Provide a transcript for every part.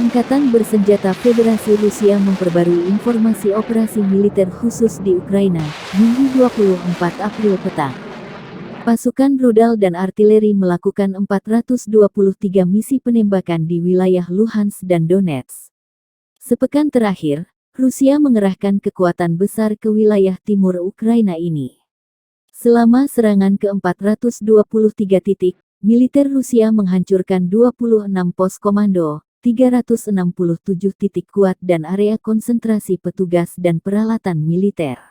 Angkatan Bersenjata Federasi Rusia memperbarui informasi operasi militer khusus di Ukraina, Minggu 24 April petang. Pasukan rudal dan artileri melakukan 423 misi penembakan di wilayah Luhansk dan Donetsk. Sepekan terakhir, Rusia mengerahkan kekuatan besar ke wilayah timur Ukraina ini. Selama serangan ke 423 titik, militer Rusia menghancurkan 26 pos komando, 367 titik kuat dan area konsentrasi petugas dan peralatan militer,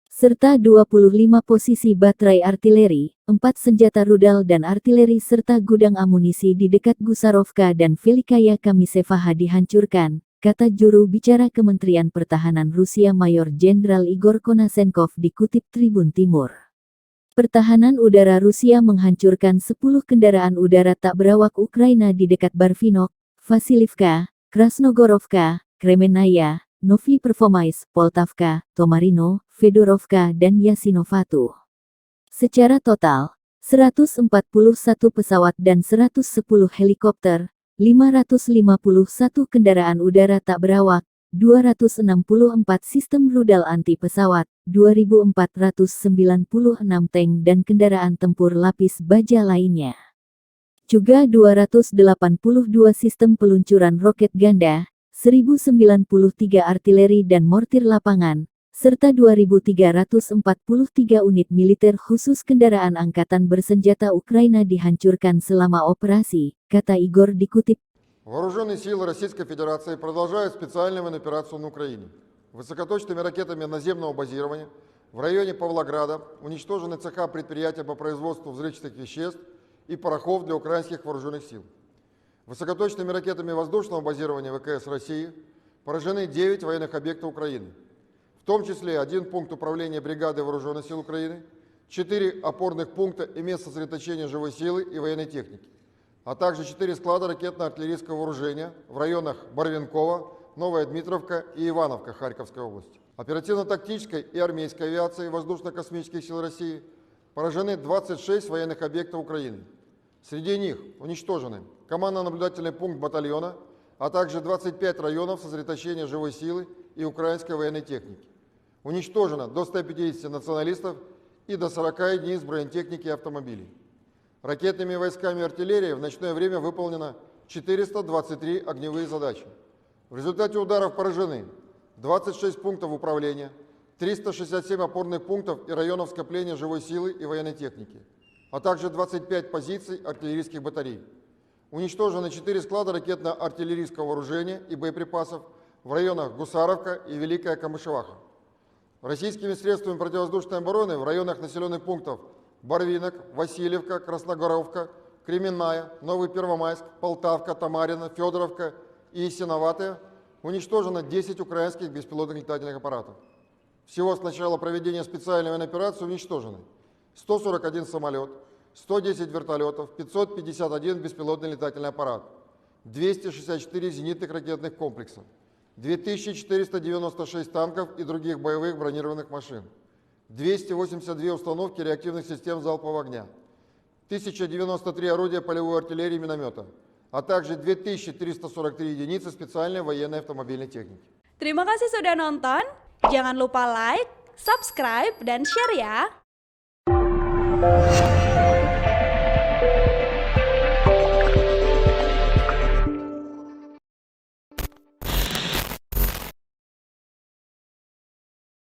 serta 25 posisi baterai artileri, 4 senjata rudal dan artileri serta gudang amunisi di dekat Gusarovka dan Velikaya Kamisevaha dihancurkan, kata juru bicara Kementerian Pertahanan Rusia Mayor Jenderal Igor Konasenkov dikutip Tribun Timur. Pertahanan udara Rusia menghancurkan 10 kendaraan udara tak berawak Ukraina di dekat Barvinok, Vasilivka, Krasnogorovka, Kremenaya, Novi Pervomaisk, Poltavka, Tomarino, Fedorovka dan Yasinovatu. Secara total, 141 pesawat dan 110 helikopter, 551 kendaraan udara tak berawak, 264 sistem rudal anti-pesawat, 2.496 tank dan kendaraan tempur lapis baja lainnya. Juga 282 sistem peluncuran roket ganda, 1093 artileri dan mortir lapangan, serta 2.343 unit militer khusus kendaraan angkatan bersenjata Ukraina dihancurkan selama operasi, kata Igor dikutip. Вооруженные силы Российской Федерации продолжают специальную военную операцию на Украине. Высокоточными ракетами наземного базирования в районе Павлограда уничтожены цеха предприятия по производству взрывчатых веществ и порохов для украинских вооруженных сил. Высокоточными ракетами воздушного базирования ВКС России поражены 9 военных объектов Украины, в том числе 1 пункт управления бригады вооруженных сил Украины, 4 опорных пункта и место сосредоточения живой силы и военной техники, а также 4 склада ракетно-артиллерийского вооружения в районах Барвинкова, Новая Дмитровка и Ивановка Харьковской области. Оперативно-тактической и армейской авиации Воздушно-космических сил России поражены 26 военных объектов Украины. Среди них уничтожены командно-наблюдательный пункт батальона, а также 25 районов сосредоточения живой силы и украинской военной техники. Уничтожено до 150 националистов и до 40 единиц бронетехники и автомобилей. Ракетными войсками и артиллерией в ночное время выполнено 423 огневые задачи. В результате ударов поражены 26 пунктов управления, 367 опорных пунктов и районов скопления живой силы и военной техники, а также 25 позиций артиллерийских батарей. Уничтожены 4 склада ракетно-артиллерийского вооружения и боеприпасов в районах Гусаровка и Великая Камышеваха. Российскими средствами противовоздушной обороны в районах населенных пунктов Барвинок, Васильевка, Красногоровка, Кременная, Новый Первомайск, Полтавка, Тамарина, Федоровка и Ясиноватая уничтожено 10 украинских беспилотных летательных аппаратов. Всего с начала проведения специальной военной операции уничтожены 141 самолет, 110 вертолетов, 551 беспилотный летательный аппарат, 264 зенитных ракетных комплексов, 2496 танков и других боевых бронированных машин, 282 установки реактивных систем залпового огня, 1093 орудия полевой артиллерии и миномета, а также 2343 единицы специальной военной автомобильной техники. Terima kasih sudah nonton. Jangan lupa like, subscribe, dan share ya.